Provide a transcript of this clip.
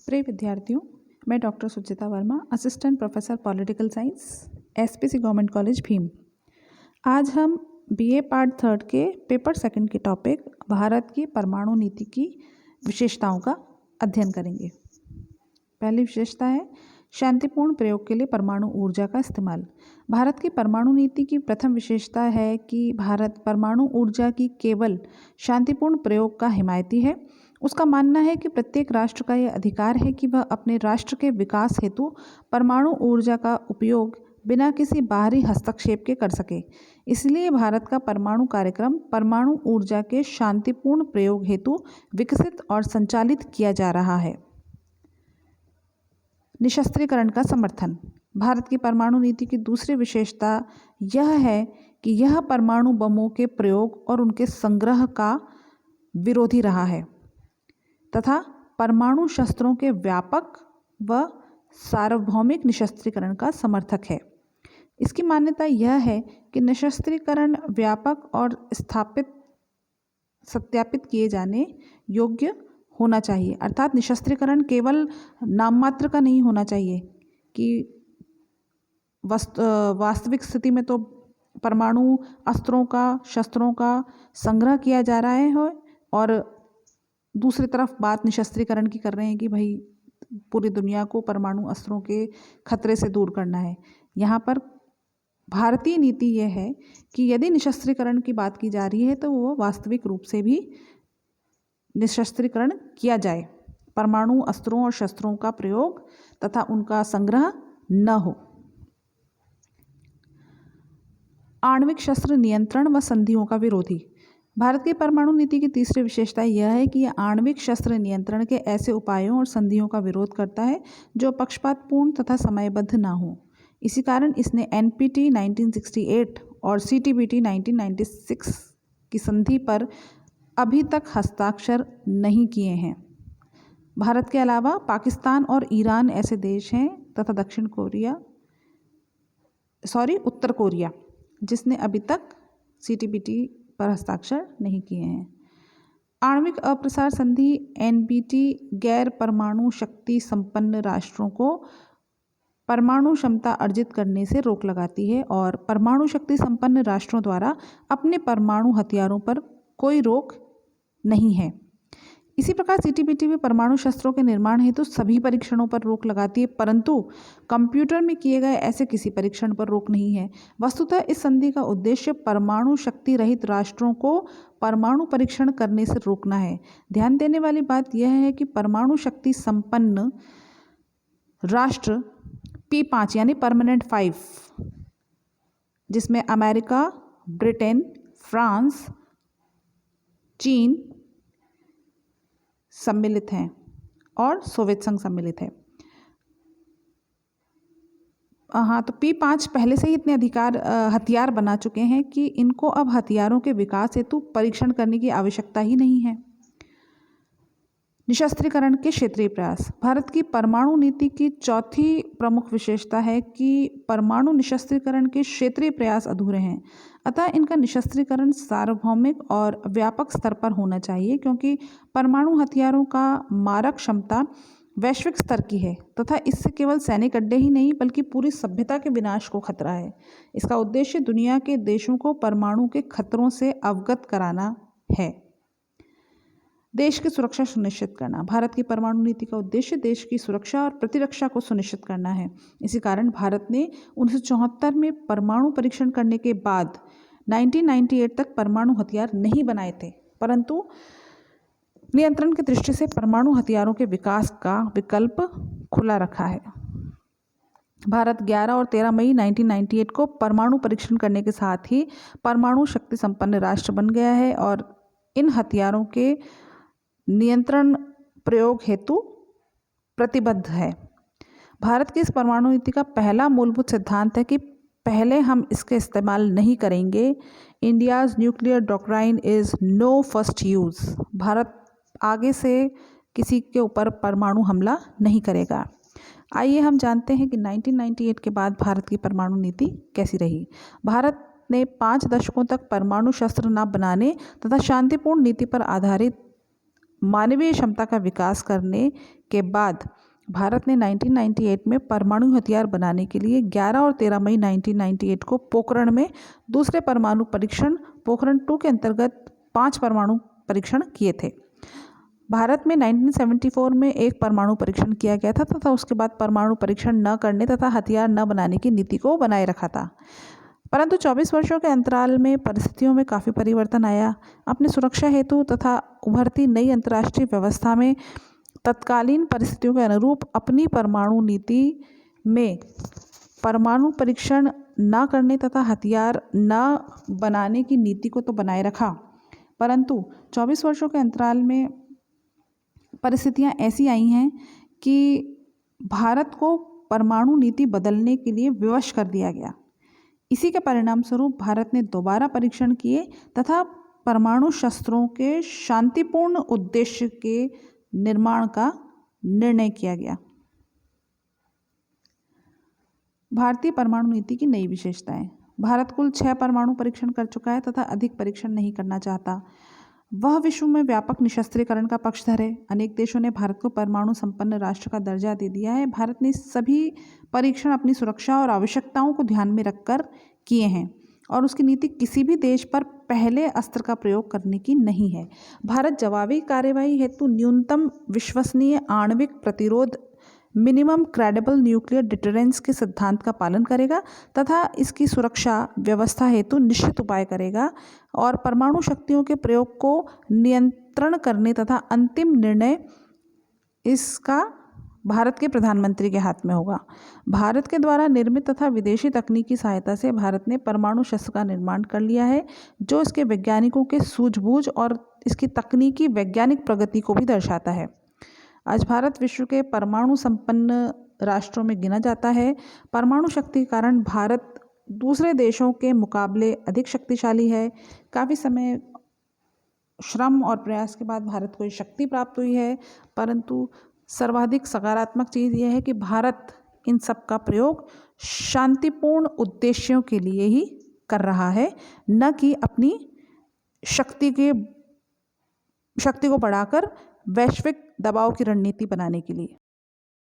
प्रिय विद्यार्थियों, मैं doctor Suchita Verma, assistant professor political science, SPC government college Bhim. आज हम बीए पार्ट 3 के पेपर 2 के टॉपिक भारत की परमाणु नीति की विशेषताओं का अध्ययन करेंगे। पहली विशेषता है शांतिपूर्ण प्रयोग के लिए परमाणु ऊर्जा का इस्तेमाल। भारत की परमाणु नीति की प्रथम विशेषता है कि भारत परमाणु ऊर्जा की केवल शांतिपूर्ण प्रयोग का हिमायती है। उसका मानना है कि प्रत्येक राष्ट्र का यह अधिकार है कि वह अपने राष्ट्र के विकास हेतु परमाणु ऊर्जा का उपयोग बिना किसी बाहरी हस्तक्षेप के कर सके। इसलिए भारत का परमाणु कार्यक्रम परमाणु ऊर्जा के शांतिपूर्ण प्रयोग हेतु विकसित और संचालित किया जा रहा है। निशस्त्रीकरण का समर्थन। भारत की परमाणु नीति की दूसरी विशेषता यह है कि यह परमाणु बमों के प्रयोग और उनके संग्रह का विरोधी रहा है तथा परमाणु शस्त्रों के व्यापक व सार्वभौमिक निशस्त्रीकरण का समर्थक है। इसकी मान्यता यह है कि निशस्त्रीकरण व्यापक और सत्यापित किए जाने योग्य होना चाहिए, अर्थात निशस्त्रीकरण केवल नाम मात्र का नहीं होना चाहिए कि वास्तविक स्थिति में तो परमाणु अस्त्रों का शस्त्रों का संग्रह किया जा रहा है और दूसरी तरफ बात निशस्त्रीकरण की कर रहे हैं कि भाई पूरी दुनिया को परमाणु अस्त्रों के खतरे से दूर करना है। यहाँ पर भारतीय नीति यह है कि यदि निशस्त्रीकरण की बात की जा रही है तो वो वास्तविक रूप से भी निशस्त्रीकरण किया जाए, परमाणु अस्त्रों और शस्त्रों का प्रयोग तथा उनका संग्रह न हो। आणविक शस्त्र नियंत्रण व संधियों का विरोधी। भारत की परमाणु नीति की तीसरी विशेषता यह है कि यह आणविक शस्त्र नियंत्रण के ऐसे उपायों और संधियों का विरोध करता है जो पक्षपातपूर्ण तथा समयबद्ध ना हो। इसी कारण इसने एनपीटी 1968 और सीटीबीटी 1996 की संधि पर अभी तक हस्ताक्षर नहीं किए हैं। भारत के अलावा पाकिस्तान और ईरान ऐसे देश हैं तथा उत्तर कोरिया जिसने अभी तक सीटीबीटी पर हस्ताक्षर नहीं किए हैं। आणविक अप्रसार संधि एनपीटी गैर परमाणु शक्ति संपन्न राष्ट्रों को परमाणु क्षमता अर्जित करने से रोक लगाती है और परमाणु शक्ति संपन्न राष्ट्रों द्वारा अपने परमाणु हथियारों पर कोई रोक नहीं है। इसी प्रकार सीटीबीटी में परमाणु शस्त्रों के निर्माण हेतु सभी परीक्षणों पर रोक लगाती है, परंतु कंप्यूटर में किए गए ऐसे किसी परीक्षण पर रोक नहीं है। वस्तुतः इस संधि का उद्देश्य परमाणु शक्ति रहित राष्ट्रों को परमाणु परीक्षण करने से रोकना है। ध्यान देने वाली बात यह है कि परमाणु शक्ति संपन्न राष्ट्र P5 यानी परमानेंट 5, जिसमें अमेरिका, ब्रिटेन, फ्रांस, चीन सम्मिलित हैं और सोवियत संघ सम्मिलित है। हाँ, तो P5 पहले से ही इतने हथियार बना चुके हैं कि इनको अब हथियारों के विकास हेतु परीक्षण करने की आवश्यकता ही नहीं है। निशस्त्रीकरण के क्षेत्रीय प्रयास। भारत की परमाणु नीति की चौथी प्रमुख विशेषता है कि परमाणु निशस्त्रीकरण के क्षेत्रीय प्रयास अधूरे हैं, अतः इनका निशस्त्रीकरण सार्वभौमिक और व्यापक स्तर पर होना चाहिए, क्योंकि परमाणु हथियारों का मारक क्षमता वैश्विक स्तर की है तथा इससे केवल सैनिक अड्डे ही नहीं बल्कि पूरी सभ्यता के विनाश को खतरा है। इसका उद्देश्य दुनिया के देशों को परमाणु के खतरों से अवगत कराना है। देश की सुरक्षा सुनिश्चित करना। भारत की परमाणु नीति का उद्देश्य देश की सुरक्षा और प्रतिरक्षा को सुनिश्चित करना है। इसी कारण भारत ने 1974 में परमाणु परीक्षण करने के बाद 1998 तक परमाणु हथियार नहीं बनाए थे, परंतु नियंत्रण की दृष्टि से परमाणु हथियारों के विकास का विकल्प खुला रखा है। भारत 11 और 13 मई 1998 को परमाणु परीक्षण करने के साथ ही परमाणु शक्ति संपन्न राष्ट्र बन गया है और इन हथियारों के नियंत्रण प्रयोग हेतु प्रतिबद्ध है। भारत की इस परमाणु नीति का पहला मूलभूत सिद्धांत है कि पहले हम इसके इस्तेमाल नहीं करेंगे। India's nuclear doctrine is no first use. Bharat आगे से किसी के ऊपर परमाणु हमला नहीं करेगा। आइए हम जानते हैं कि 1998 के बाद भारत की परमाणु नीति कैसी रही। भारत ने 5 दशकों तक परमाणु शस्त्र न बनाने तथा शांतिपूर्ण नीति पर आधारित मानवीय क्षमता का विकास करने के बाद भारत ने 1998 में परमाणु हथियार बनाने के लिए 11 और 13 मई 1998 को पोखरण में दूसरे परमाणु परीक्षण पोखरण 2 के अंतर्गत 5 परमाणु परीक्षण किए थे। भारत में 1974 में एक परमाणु परीक्षण किया गया था तथा उसके बाद परमाणु परीक्षण न करने तथा हथियार न बनाने की नीति को बनाए रखा था। परंतु 24 वर्षों के अंतराल में परिस्थितियों में काफ़ी परिवर्तन आया। अपनी सुरक्षा हेतु तथा उभरती नई अंतर्राष्ट्रीय व्यवस्था में तत्कालीन परिस्थितियों के अनुरूप अपनी परमाणु नीति में परमाणु परीक्षण न करने तथा हथियार न बनाने की नीति को तो बनाए रखा, परंतु 24 वर्षों के अंतराल में परिस्थितियां ऐसी आई हैं कि भारत को परमाणु नीति बदलने के लिए विवश कर दिया गया। इसी के परिणाम स्वरूप भारत ने दोबारा परीक्षण किए तथा परमाणु शस्त्रों के शांतिपूर्ण उद्देश्य के निर्माण का निर्णय किया गया। भारतीय परमाणु नीति की नई विशेषताएं। भारत कुल 6 परमाणु परीक्षण कर चुका है तथा अधिक परीक्षण नहीं करना चाहता। वह विश्व में व्यापक निशस्त्रीकरण का पक्षधर है। अनेक देशों ने भारत को परमाणु संपन्न राष्ट्र का दर्जा दे दिया है। भारत ने सभी परीक्षण अपनी सुरक्षा और आवश्यकताओं को ध्यान में रखकर किए हैं और उसकी नीति किसी भी देश पर पहले अस्त्र का प्रयोग करने की नहीं है। भारत जवाबी कार्यवाही हेतु न्यूनतम विश्वसनीय आणविक प्रतिरोध मिनिमम क्रेडिबल न्यूक्लियर डिटरेंस के सिद्धांत का पालन करेगा तथा इसकी सुरक्षा व्यवस्था हेतु निश्चित उपाय करेगा और परमाणु शक्तियों के प्रयोग को नियंत्रण करने तथा अंतिम निर्णय इसका भारत के प्रधानमंत्री के हाथ में होगा। भारत के द्वारा निर्मित तथा विदेशी तकनीकी सहायता से भारत ने परमाणु शस्त्र का निर्माण कर लिया है, जो इसके वैज्ञानिकों के सूझबूझ और इसकी तकनीकी वैज्ञानिक प्रगति को भी दर्शाता है। आज भारत विश्व के परमाणु संपन्न राष्ट्रों में गिना जाता है। परमाणु शक्ति के कारण भारत दूसरे देशों के मुकाबले अधिक शक्तिशाली है। काफ़ी समय श्रम और प्रयास के बाद भारत को ये शक्ति प्राप्त हुई है, परंतु सर्वाधिक सकारात्मक चीज़ यह है कि भारत इन सब का प्रयोग शांतिपूर्ण उद्देश्यों के लिए ही कर रहा है, न कि अपनी शक्ति को बढ़ाकर वैश्विक दबाव की रणनीति बनाने के लिए।